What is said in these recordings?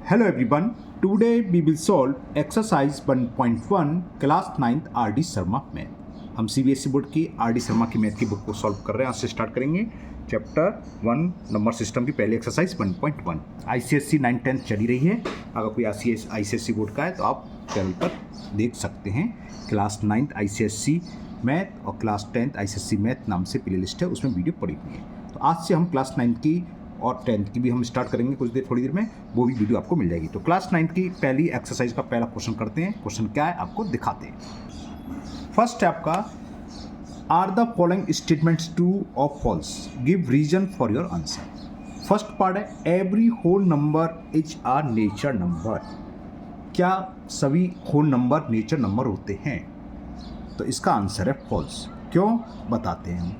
Hello everyone, today we will solve exercise 1.1 class 9th R D Sharma math. हम CBSE board की R D Sharma की math की book को solve कर रहे हैं। आज से स्टार्ट करेंगे चैप्टर 1 नंबर सिस्टम की पहली एक्सरसाइज 1.1। आईसीएसई 9-10 चली रही है। अगर कोई आईसीएसई बोर्ड का है तो आप चैनल पर देख सकते हैं। क्लास 9th आईसीएसई मैथ और क्लास 10th आईसीएसई मैथ नाम से प्ले लिस्ट है, उसमें वीडियो पड़ी हुई है। तो आज से हम क्लास 9th की और 10th की भी हम स्टार्ट करेंगे कुछ देर थोड़ी देर में, वो भी वीडियो आपको मिल जाएगी। तो क्लास 9th की पहली एक्सरसाइज का पहला क्वेश्चन करते हैं। क्वेश्चन क्या है आपको दिखाते हैं। फर्स्ट है आपका, are the following statements true और false, give reason for your answer. First part है, every whole number is a natural number. क्या सभी होल नंबर नेचर नंबर होते हैं? तो इसका आंसर है फॉल्स। क्यों, बताते हैं हम।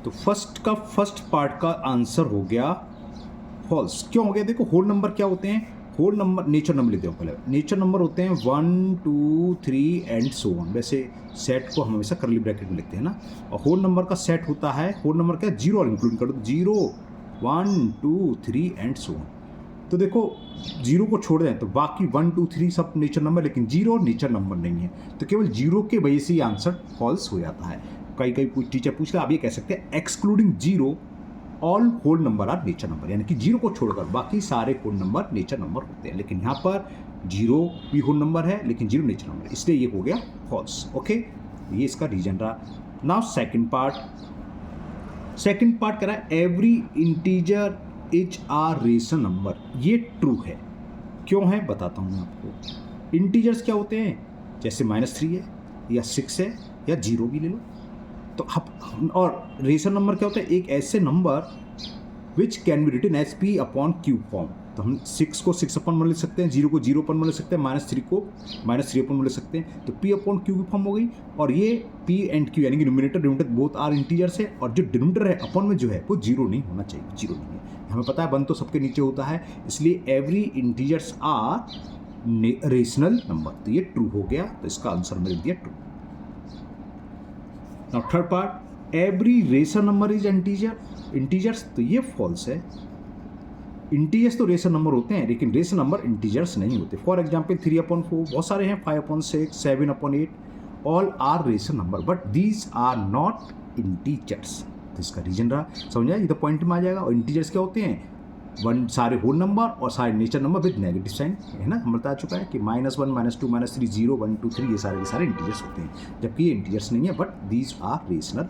तो फर्स्ट पार्ट का आंसर हो गया फॉल्स। क्यों हो गया? देखो, होल नंबर क्या होते हैं? होल नंबर नेचर नंबर लेते हो। पहले नेचर नंबर होते हैं 1 2 3 एंड सो ऑन। वैसे सेट को हम हमेशा करली ब्रैकेट में लिखते हैं ना। और होल नंबर का सेट होता है, होल नंबर क्या, जीरो और इंक्लूड कर दो, 0 1 2 3 एंड सो ऑन। तो देखो, जीरो को छोड़ दें तो बाकी 1 2 3 सब नेचर नंबर, लेकिन जीरो नेचर नंबर नहीं है। तो केवल जीरो के वजह से ही आंसर फॉल्स हो जाता है। कई टीचर पूछ रहे, आप ये कह सकते हैं excluding zero all whole number are nature number, यानी कि जीरो को छोड़कर बाकी सारे होल नंबर नेचर नंबर होते हैं। लेकिन यहाँ पर जीरो भी होल नंबर है लेकिन जीरो नेचर नंबर है, इसलिए ये हो गया फॉल्स। ओके, ये इसका रीजन रहा। नाउ सेकंड पार्ट कह रहा है every integer is a rational number. ये ट्रू है। क्यों है, बताता हूँ मैं आपको। इंटीजर्स क्या होते हैं? जैसे -3 है या 6 है या 0 भी ले लो। तो और रेशनल नंबर क्या होता है? एक ऐसे number which can be written as P upon Q form. तो हम 6 को 6 अपन में लिख सकते हैं, 0 को 0 अपन में लिख सकते हैं, -3 को -3 अपन में लिख सकते हैं। तो p अपॉन क्यू की फॉर्म हो गई। और ये p एंड q यानी कि numerator denominator both are integers है। और जो डिनोमिनेटर है अपन में जो है वो 0 नहीं होना चाहिए, 0 नहीं है। हमें पता है 1 तो सबके नीचे होता है, इसलिए every integers are rational number. तो ये ट्रू हो गया। तो इसका आंसर मिल दिया true. Now third part, every rational number is integers. तो ये फॉल्स है। इंटीजर्स तो रेशनल नंबर होते हैं लेकिन रेशनल नंबर इंटीजर्स नहीं होते। फॉर एग्जाम्पल 3/4 बहुत सारे हैं, 5/6 7/8 all are rational number but these are not integers. तो इसका रीजन रहा, समझा? ये तो पॉइंट में आ जाएगा। और इंटीजर्स क्या होते हैं? सारे होल नंबर और सारे nature number with negative sign, है ना। हम बता चुका है कि -1 -2 -3 0 1 2 3 ये सारे के सारे इंटीजर्स होते हैं, जबकि ये इंटीजर्स नहीं है बट दीज आर रेशनल।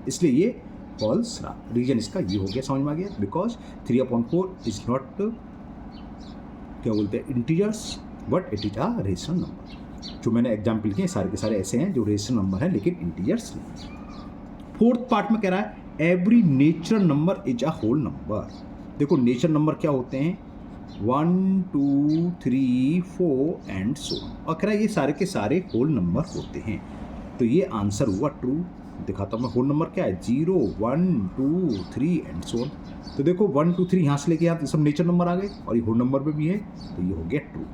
इसलिए ये फॉल्स रहा। रीजन इसका ये हो गया, समझ में आ गया। बिकॉज 3/4 इज नॉट, क्या बोलते हैं, integers but it is a rational number. जो मैंने एग्जाम्पल किए सारे के सारे ऐसे हैं जो रेशनल नंबर है लेकिन इंटीजर्स नहीं। फोर्थ पार्ट में कह रहा है every natural number is a whole number. देखो, नेचर नंबर क्या होते हैं? 1 2 3 4 एंड सो। और कह रहा है ये सारे के सारे होल नंबर होते हैं। तो ये आंसर हुआ ट्रू। दिखाता हूँ मैं, होल नंबर क्या है? 0 1 2 3 एंड सो। तो देखो 1 2 3 यहाँ से लेके यहाँ तो सब नेचर नंबर आ गए और ये होल नंबर पे भी है, तो ये हो गया ट्रू।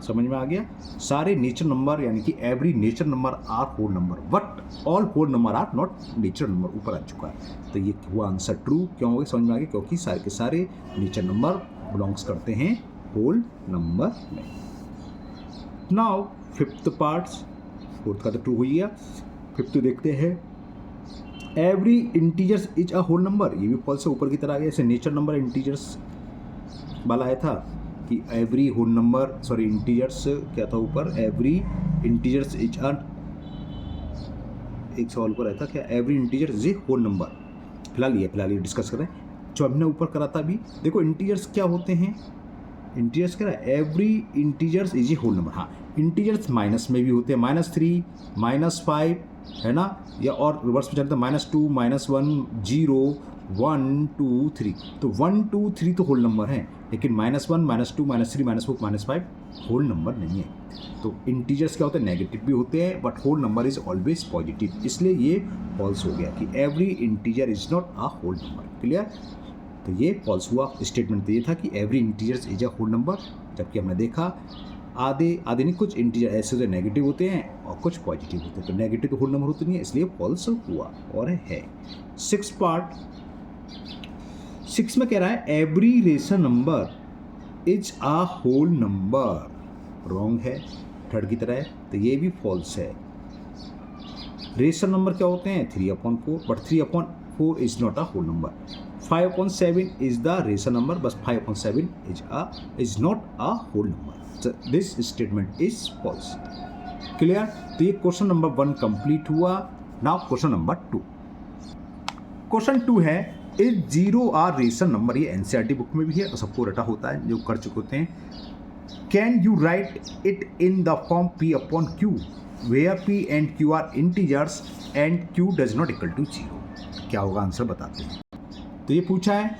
समझ में आ गया? सारे नेचर नंबर यानी कि every nature number are whole number but all whole number are not nature number, ऊपर आ चुका है। तो ये हुआ आंसर ट्रू। क्यों हो गया, समझ में आ गया? क्योंकि सारे के सारे नेचर नंबर बिलोंग्स करते हैं होल नंबर में। नाउ फिफ्थ पार्ट, फोर्थ का तो ट्रू हो गया। फिफ्थ देखते हैं, every integers is a whole number. ये भी फॉल्स से ऊपर की तरह आ गया। जैसे नेचर नंबर इंटीजर्स वाला आया था कि every whole number, sorry integers क्या था ऊपर, एवरी इंटीजर्स इज अ, एक सवाल ऊपर आया था क्या, every integer is a whole number. फिलहाल ये डिस्कस करें जो हमने ऊपर करा था अभी। देखो इंटीजर्स क्या होते हैं? इंटीजर्स कह रहा है every integers is a whole number. हाँ, इंटीजर्स माइनस में भी होते हैं, -3 -5, है ना। या और रिवर्स में चलते हैं -2 -1 0 1 2 3। तो 1 2 3 तो होल नंबर है लेकिन -1 -2 -3 -4 -5 होल नंबर नहीं है। तो इंटीजर्स क्या होते हैं? नेगेटिव भी होते हैं but whole number is always positive. इसलिए ये फॉल्स हो गया कि every integer is not a whole number. Clear? तो ये फॉल्स हुआ। स्टेटमेंट तो ये था कि every integers is a whole number, जबकि हमने देखा आधे नहीं, कुछ इंटीजर ऐसे जो नेगेटिव होते हैं और कुछ पॉजिटिव होते हैं। तो नेगेटिव तो होल नंबर होते नहीं है, इसलिए फॉल्स हुआ और है। 6 पार्ट 6 में कह रहा है every rational number is a whole number, wrong है थर्ड की तरह, तो ये भी फॉल्स है। रेशनल नंबर क्या होते हैं 3/4, but 3/4 is not a whole number. 5/7 is the rational number, बस 5/7 is not a whole number. This statement is false. Clear? तो ये क्वेश्चन नंबर 1 कंप्लीट हुआ। Now question number 2। क्वेश्चन 2 है इज 0 आर रेशनल नंबर, ये NCERT book में भी है और सबको रटा होता है जो कर चुके होते हैं। Can you right it in the form P/Q where P and Q are integers and Q does not equal to 0? क्या होगा आंसर बताते हैं। तो ये पूछा है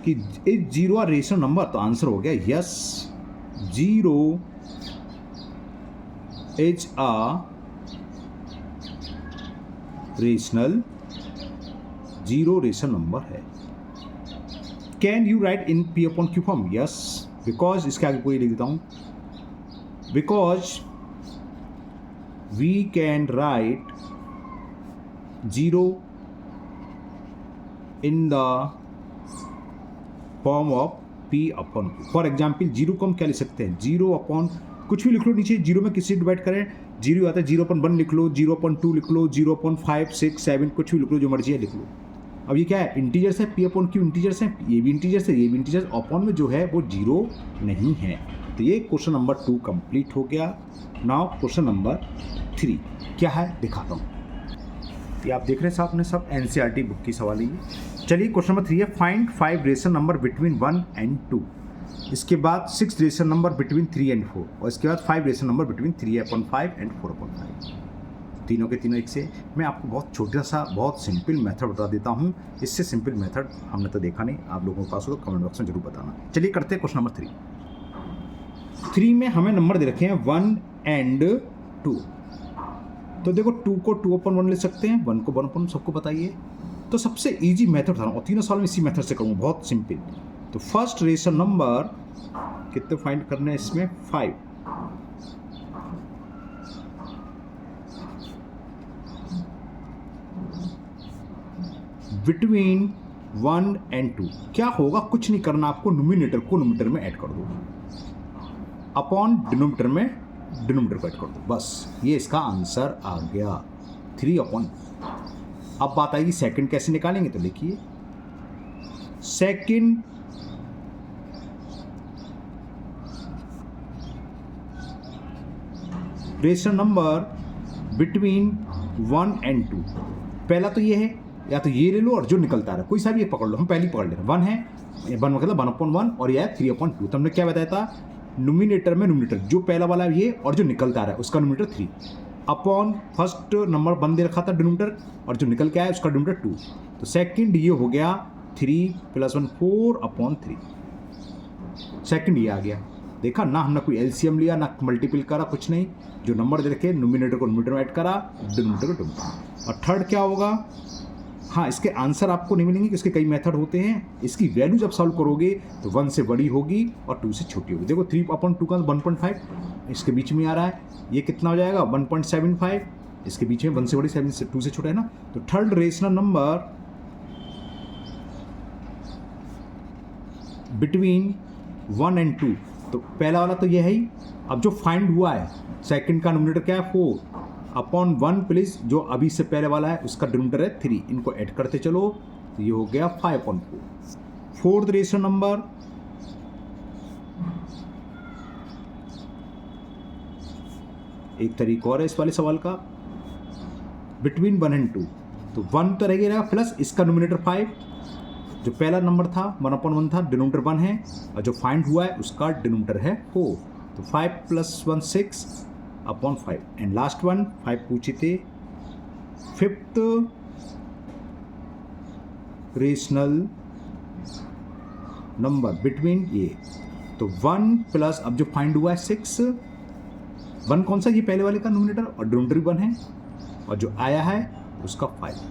कि इज 0 आर रेशनल नंबर, तो आंसर हो गया yes, 0 is a rational, 0 rational number है। Can you write in P/Q form? Yes, because इसके आगे कोई लिख देता हूं, because we can write 0 in the form of P/Q। For example 0 को हम क्या लिख सकते हैं, 0 कुछ भी लिख लो नीचे, 0 में किसी डिवाइड करें 0 आता है, 0/1 लिख लो, 0/2 लिख लो, 0/5, 6, 7 कुछ भी लिख लो, जो मर्जी है लिख लो। अब ये क्या है, इंटीजर्स है, P/Q इंटीजर्स है, ये भी इंटीजर्स है, ये भी इंटीजर्स, अपॉन में जो है वो 0 नहीं है। तो ये क्वेश्चन नंबर 2 कंप्लीट हो गया। नाउ क्वेश्चन नंबर 3 क्या है दिखाता हूँ। ये आप देख रहे हैं साहब, सब एनसीईआरटी बुक की सवाल है ये। चलिए क्वेश्चन नंबर 3 है find 5 rational number between 1 and 2। इसके बाद 6 रेशनल नंबर बिटवीन 3 and 4, और इसके बाद 5 रेशनल नंबर बिटवीन 3/5 and 4/5। तीनों के तीनों एक से। मैं आपको बहुत छोटा सा बहुत सिंपल मेथड बता देता हूँ, इससे सिंपल मेथड हमने तो देखा नहीं, आप लोगों के पास हो तो कमेंट बॉक्स में जरूर बताना। चलिए करते हैं क्वेश्चन नंबर 3 में हमें नंबर दे रखे हैं 1 and 2। तो देखो 2 को 2/1 लिख सकते हैं, 1 को 1/1, सबको बताइए। तो सबसे इजी मेथड था और तीनों साल में इसी मेथड से करूँगा, बहुत सिंपल। तो फर्स्ट रेशनल नंबर कितने फाइंड करने हैं इसमें, 5। बिटवीन 1 and 2 क्या होगा, कुछ नहीं करना आपको, नोमिनेटर को नोमिनेटर में ऐड कर दो, अपॉन डिनोमिनेटर में डिनोमिनेटर को ऐड कर दो, बस ये इसका आंसर आ गया 3/। अब बात आएगी सेकंड कैसे निकालेंगे, तो लिखिए second rational number between 1 and 2। पहला तो ये है, या तो ये ले लो और जो निकलता है कोई सा भी एक पकड़ लो, हम पहले पकड़ ले रहे हैं 1 है, 1 मतलब 1/1 और यह है 3/2। तो हमने क्या बताया था, नोमिनेटर में नोमिनेटर जो पहला वाला है ये और जो निकलता है उसका नोमिनेटर 3 अपॉन फर्स्ट नंबर 1 दे रखा था डिनोमिनेटर, और जो निकल के आया उसका डिनोमिनेटर 2। तो सेकंड ये हो गया 3 + 1 4/3। सेकंड ये आ गया, देखा ना, हमने कोई एलसीएम लिया ना मल्टीपल करा, कुछ नहीं, जो नंबर दे रखे नोमिनेटर को नोमिनेटर में ऐड करा, डिनोमिनेटर को डिनोमिनेटर। और थर्ड क्या होगा, हाँ इसके आंसर आपको नहीं मिलेंगे, इसके कई मेथड होते हैं, इसकी वैल्यू जब सॉल्व करोगे तो 1 से बड़ी होगी और 2 से छोटी होगी। देखो 3/2 का 1.5 इसके बीच में आ रहा है, ये कितना हो जाएगा 1.75, इसके बीच में 1 से बड़ी 7 से 2 से छोटा है ना। तो third rational number between 1 and 2, तो पहला वाला तो ये है ही। अब जो फाइंड हुआ है सेकंड का नोमिनेटर क्या है 4 अपॉन 1 प्लस जो अभी से पहले वाला है उसका डिनोमिनेटर है 3, इनको ऐड करते चलो तो ये हो गया 5/4। फोर्थ रेशनल नंबर एक तरीका और है इस वाले सवाल का, बिटवीन 1 and 2। तो 1 तो रह गया प्लस इसका नोमिनेटर 5, जो पहला नंबर था 1/1 था, डिनोमिनेटर 1 है, और जो फाइंड हुआ है उसका डिनोमिनेटर है 4। तो 5 + 1 6/5 एंड लास्ट वन 5 पूछे थे। फिफ्थ रेशनल नंबर बिटवीन ये, तो 1 प्लस अब जो फाइंड हुआ है 6, 1 कौन सा, ये पहले वाले का नोमिनेटर और डिनोमिनेटर 1 है, और जो आया है उसका 5।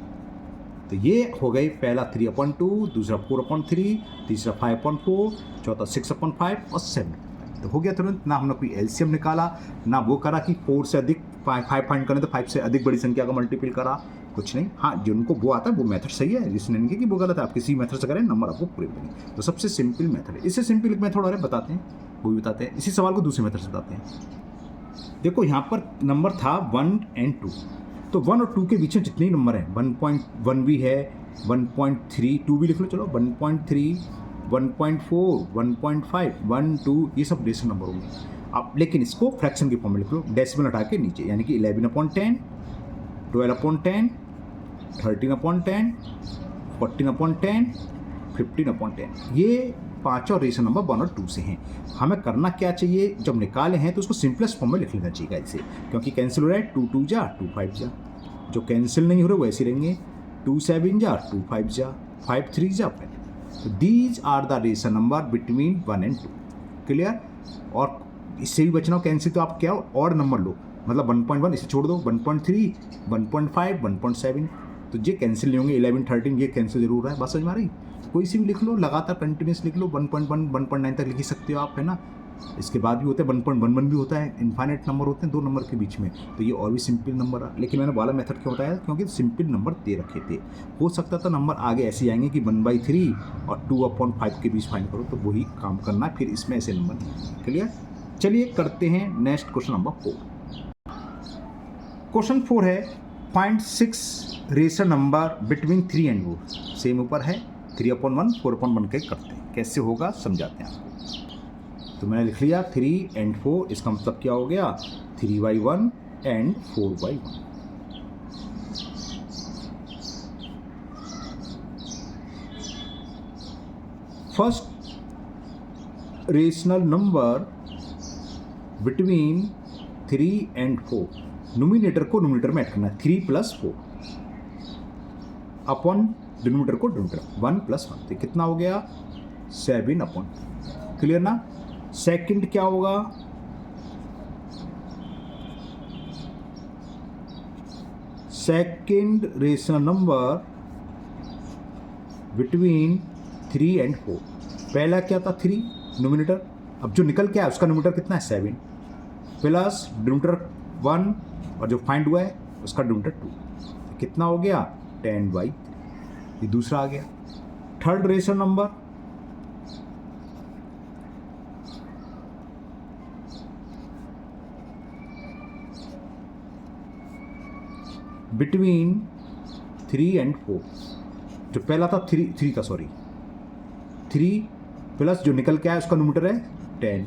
तो ये हो गई पहला 3/2, दूसरा 4/3, तीसरा 5/4, चौथा 6/5 और 7। तो हो गया तुरंत, ना हमने कोई एलसीएम निकाला, ना वो करा कि 4 से अधिक 5 फाइंड करें तो 5 से अधिक बड़ी संख्या का मल्टीपल करा, कुछ नहीं। हाँ, जिनको वो आता है वो मेथड सही है, जिसने नहीं कि वो गलत है, आप किसी मेथड से करें नंबर आपको पूरे मिलेंगे। तो सबसे सिंपल मेथड है। इससे सिंपल एक मेथड और है, बताते हैं, वो भी बताते हैं। इसी सवाल को दूसरे मेथड से बताते हैं। देखो यहाँ पर नंबर था 1 और 2, तो 1 और 2 के बीच में जितने ही नंबर हैं, 1.1 भी है, 1.3, 2 भी लिख लो, चलो 1.3, 1.4, 1.5, 1, 2, ये सब रेशनल नंबर होंगे। अब लेकिन इसको फ्रैक्शन के फॉर्म में लिख लो, डेसिमल हटा के नीचे, यानी कि 11/10, 12/10, 13/10, 14/10, 15/10, ये पाँचों रेशनल नंबर 1 और 2 से हैं। हमें करना क्या चाहिए, जब निकाले हैं तो उसको सिंपलेस्ट फॉर्म में लिख लेना चाहिए ऐसे, क्योंकि कैंसिल हो रहा है, 2 2 जा 2 5 जा, जो कैंसिल नहीं हो रहे वो ऐसे रहेंगे, 2 7 जा 2 5 जा, 5 3 जा 5। तो these are the rational number between 1 और 2। क्लियर? और इससे भी बचना हो कैंसिल, तो आप क्या और नंबर लो, मतलब 1.1 इसे छोड़ दो, 1.3, 1.5, 1.7, तो ये कैंसिल नहीं होंगे। 11 13 ये कैंसिल जरूर है। बात समझ में आ रही? कोई सी भी लिख लो, लगातार कंटिन्यूस लिख लो, 1.1 1.9 तक लिख ही सकते हो आप, है ना। इसके बाद भी होता है 1.11 भी होता है, इनफाइनाइट नंबर होते हैं 2 नंबर के बीच में, तो ये और भी सिंपल नंबर है। लेकिन मैंने वाला मेथड क्यों बताया, क्योंकि सिंपल नंबर दे रखे थे। हो सकता था नंबर आगे ऐसे आएंगे कि 1/3 और 2/5 के बीच फाइंड करो, तो वही काम करना है, फिर इसमें ऐसे नंबर। क्लियर? चलिए करते हैं नेक्स्ट क्वेश्चन नंबर 4। क्वेश्चन 4 है, find 6 rational number between 3 and 4। Same ऊपर है, 3/1, 4/1 के करते हैं, कैसे होगा समझाते हैं आपको। तो मैंने लिख लिया 3 और 4, इसका मतलब क्या हो गया, 3/1 and 4/1। First rational number between 3 और 4, नोमिनेटर को नोमिनेटर में ऐड करना है, 3 + 4 अपॉन डिनोमिनेटर को डिनोमिनेटर 1 + 1, तो कितना हो गया 7/2। क्लियर ना? सेकंड क्या होगा, सेकंड रेशनल नंबर बिटवीन 3 और 4, पहला क्या था 3 नोमिनेटर, अब जो निकल के आया उसका नोमिनेटर कितना है 7 प्लस डिनोमिनेटर 1, और जो फाइंड हुआ है उसका डिनोमिनेटर 2, तो कितना हो गया 10/3। ये दूसरा आ गया। थर्ड रेशनल नंबर बिटवीन 3 और 4, जो पहला था 3 का, सॉरी 3 प्लस जो निकल के आया उसका नोमिनेटर है 10,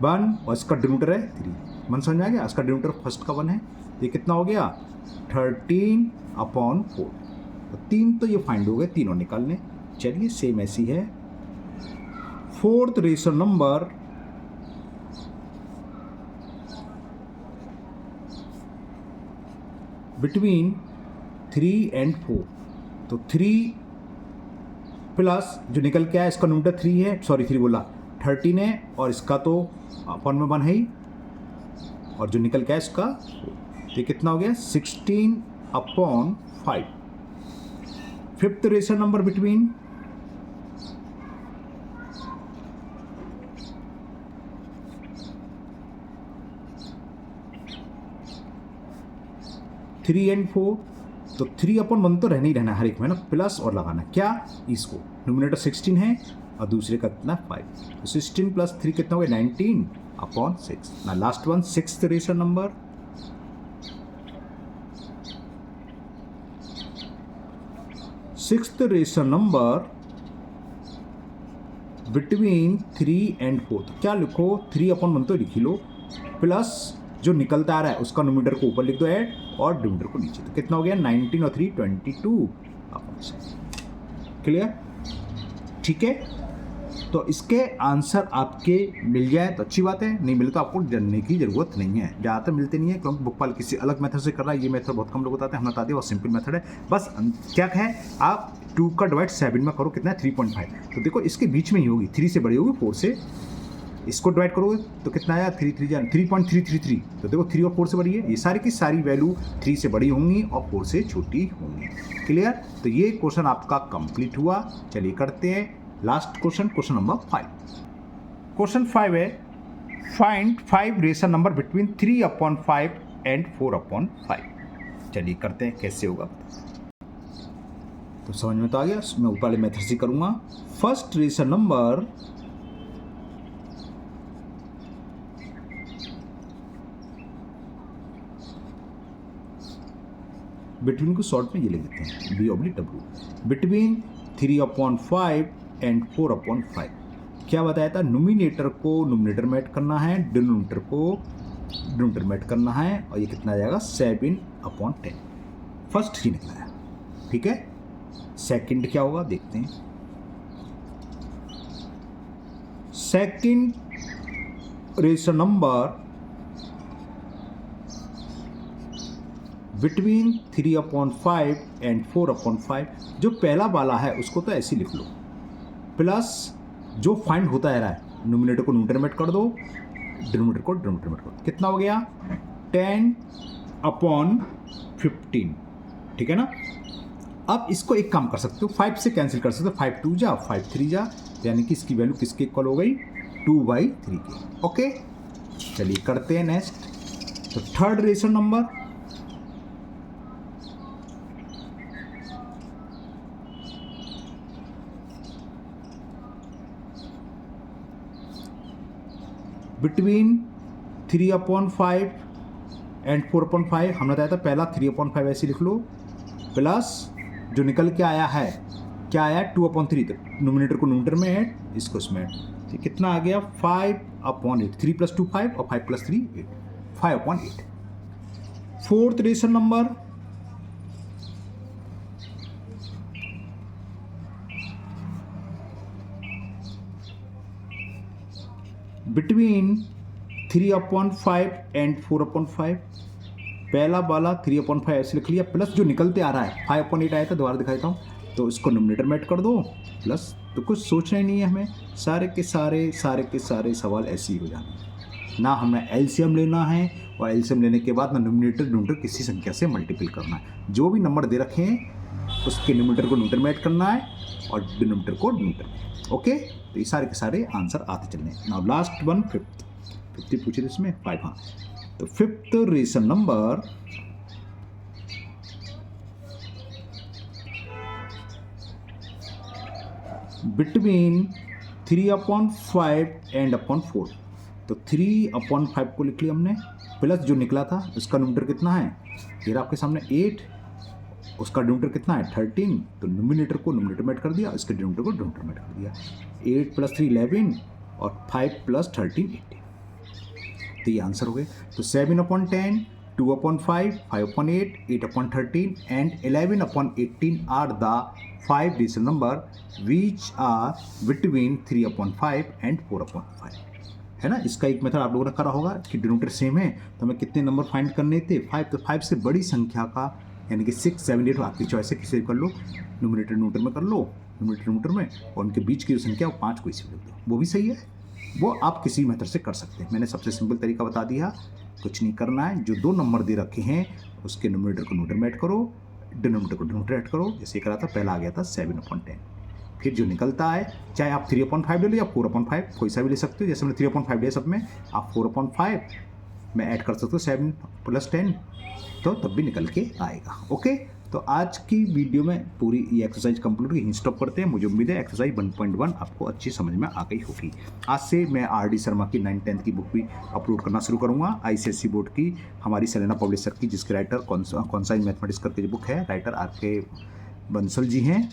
1 और इसका डिनोमिनेटर है 3। मन समझ में आ गया? इसका डिनोमिनेटर फर्स्ट का 1 है, ये कितना हो गया 13/4। तो 3 तो ये फाइंड हो गए, तीनों निकालने। चलिए सेम ऐसी है। फोर्थ रेशनल नंबर बिटवीन 3 और 4, तो 3 प्लस जो निकल के आया इसका नोमिनेटर 3 है, सॉरी 3 बोला 13 है, और इसका तो अपन में 1 है ही, और जो निकल के आया इसका, ये कितना हो गया 16/5। फिफ्थ रेशनल नंबर बिटवीन 3 और 4, तो 3/1 तो रहना ही रहना हर एक में ना, प्लस और लगाना क्या, इसको नोमिनेटर 16 है और दूसरे का कितना 5, तो 16 + 3 कितना हो गया 19/6। ना last one, sixth rational number between 3 और 4, तो क्या लिखो 3/1 तो लिख ही लो, प्लस जो निकलता आ रहा है उसका नोमिनेटर को ऊपर लिख दो ऐड, और डिनोमिनेटर को नीचे, तो कितना हो गया 19 और 3 22/6। क्लियर? ठीक है, तो इसके आंसर आपके मिल जाए तो अच्छी बात है, नहीं मिले तो आपको जानने की ज़रूरत नहीं है। ज़्यादातर मिलते नहीं है क्योंकि बुक वाले किसी अलग मेथड से कर रहा है, ये मेथड बहुत कम लोग बताते हैं, हमने बता दिया बहुत सिंपल मेथड है। बस क्या है, आप 2 का डिवाइड 7 में करो, कितना है 3.5, तो देखो इसके बीच में ही होगी, 3 से बड़ी होगी 4 से, इसको डिवाइड करोगे तो कितना आया 3.333, तो देखो 3 और 4 से बड़ी है, ये सारी की सारी वैल्यू 3 से बड़ी होंगी और 4 से छोटी होंगी। क्लियर? तो ये क्वेश्चन आपका कंप्लीट हुआ। चलिए करते हैं last question, question number 5। Question 5 है, find 5 rational number between 3/5 and 4/5। चलिए करते हैं, कैसे होगा तो समझ में तो आ गया। मैं ऊपर वाले मेथड से करूंगा। फर्स्ट रेशनल नंबर बिटवीन को शॉर्ट में ये लिख देते हैं B/W, बिटवीन 3/5 एंड 4/5। क्या बताया था, नोमिनेटर को नोमिनेटर में ऐड करना है, डिनोमिनेटर को डिनोमिनेटर में ऐड करना है, और ये कितना आ जाएगा 7/10। फर्स्ट ही निकला है, ठीक है। सेकंड क्या होगा देखते हैं। Second rational number between 3/5 and 4/5। जो पहला वाला है उसको तो ऐसे लिख लो, प्लस जो फाइंड होता है रहा है, नोमिनेटर को नोमिनेटर में ऐड कर दो, डिनोमिनेटर को डिनोमिनेटर में ऐड कर दो। कितना हो गया 10/15, ठीक है ना। अब इसको एक काम कर सकते हो, 5 से कैंसिल कर सकते हो, 5 2 जा 5 3 जा, यानी कि इसकी वैल्यू किसके इक्वल हो गई 2/3 के। ओके, चलिए करते हैं नेक्स्ट। तो third rational number between 3/5 and 4/5। हमने बताया था पहला 3/5 ऐसे लिख लो, प्लस जो निकल के आया है क्या आया 2/3, तो नोमिनेटर को नोमिनेटर में ऐड, इसको इसमें ऐड, तो कितना आ गया 5/8। 3 + 2 5 और 5 + 3 8, 5/8। Fourth rational number between 3/5 and 4/5। पहला वाला 3/5 ऐसे लिख लिया, प्लस जो निकलते आ रहा है 5/8 आया था, दोबारा दिखा देता हूँ, तो इसको नोमिनेटर में ऐड कर दो, प्लस, तो कुछ सोचना ही नहीं है हमें, सारे के सारे सवाल ऐसे ही हो जाने। ना हमें एलसीएम लेना है, और एलसीएम लेने के बाद ना नोमिनेटर डिनोमिनेटर किसी संख्या से मल्टीपल करना है। जो भी नंबर दे रखे हैं उसके नोमिनेटर को नोमिनेटर में ऐड करना है और डिनोमिनेटर को डिनोमिनेटर में। ओके, तो ये सारे के सारे आंसर आते चलने। नाउ लास्ट वन, फिफ्थ पूछे थे इसमें 5। हाँ, तो fifth rational number between 3/5 and 4। तो 3/5 को लिख लिया हमने, प्लस जो निकला था उसका नोमिनेटर कितना है, ये आपके सामने 8, उसका डिनोमिनेटर कितना है 13, तो नोमिनेटर को नोमिनेटर में ऐड कर दिया, इसके डिनोमिनेटर को डिनोमिनेटर में ऐड कर दिया। 8 + 3 11 और 5 + 13 18, तो ये आंसर हो गए। तो 7/10, 2/5, 5/8, 8/13 and 11/18 are the 5 rational number which are between 3/5 and 4/5, है ना। इसका एक मेथड आप लोगों ने करा होगा कि डिनोमिनेटर सेम है तो हमें कितने नंबर फाइंड करने थे 5, तो 5 से बड़ी संख्या का, यानी कि 6 7 8 आपकी चॉइस है, किसी कर लो, नोमिनेटर नोमिनेटर में कर लो, नोमिनेटर नोमिनेटर में, और उनके बीच की जो संख्या वो 5 को इसी में लिख दो, वो भी सही है। वो आप किसी मेथड से कर सकते हैं। मैंने सबसे सिंपल तरीका बता दिया, कुछ नहीं करना है, जो 2 नंबर दे रखे हैं उसके नोमिनेटर को नोमिनेटर में ऐड करो, डिनोमिनेटर को डिनोमिनेटर ऐड करो। जैसे करा था, पहला आ गया था 7/10, फिर जो निकलता है, चाहे आप 3/5 ले लो या 4/5, कोई सा भी ले सकते हो। जैसे मैंने 3/5 लिया सब में, आप 4/5 में ऐड कर सकते हो 7 + 10, तो तब भी निकल के आएगा। ओके, तो आज की वीडियो में पूरी ये एक्सरसाइज कंप्लीट यहीं स्टॉप करते हैं। मुझे उम्मीद है एक्सरसाइज 1.1 आपको अच्छी समझ में आ गई होगी। आज से मैं RD शर्मा की 9th 10th की बुक भी अपलोड करना शुरू करूँगा, ICSE बोर्ड की, हमारी सेलेना पब्लिशर की, जिसके राइटर कॉन्साइज मैथमेटिक्स करके जो बुक है, राइटर RK बंसल जी हैं,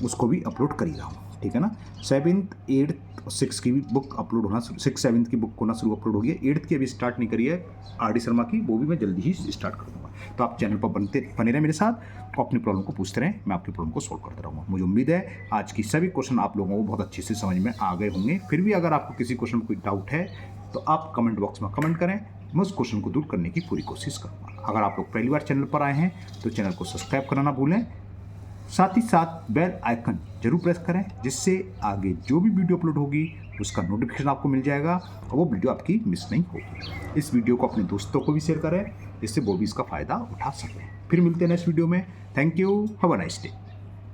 उसको भी अपलोड कर ही रहा हूँ, ठीक है ना। 7th 8th और 6th की भी बुक अपलोड होना, 6 7th की बुक होना शुरू अपलोड हो गई है। 8th की अभी स्टार्ट नहीं करी है RD शर्मा की, वो भी मैं जल्दी ही स्टार्ट कर दूँगा। तो आप चैनल पर बने रहें मेरे साथ, अपनी प्रॉब्लम को पूछते रहें, मैं आपकी प्रॉब्लम को सॉल्व करता रहूँगा। मुझे उम्मीद है आज की सभी क्वेश्चन आप लोगों को बहुत अच्छे से समझ में आ गए होंगे। फिर भी अगर आपको किसी क्वेश्चन में कोई डाउट है तो आप कमेंट बॉक्स में कमेंट करें, मैं उस क्वेश्चन को दूर करने की पूरी कोशिश करूँगा। अगर आप लोग पहली बार चैनल पर आए हैं तो चैनल को सब्सक्राइब करना ना भूलें, साथ ही साथ बेल आइकन जरूर प्रेस करें, जिससे आगे जो भी वीडियो अपलोड होगी उसका नोटिफिकेशन आपको मिल जाएगा और वो वीडियो आपकी मिस नहीं होगी। इस वीडियो को अपने दोस्तों को भी शेयर करें, जिससे वो भी इसका फ़ायदा उठा सकें। फिर मिलते हैं नेक्स्ट वीडियो में। Thank you, have a nice day.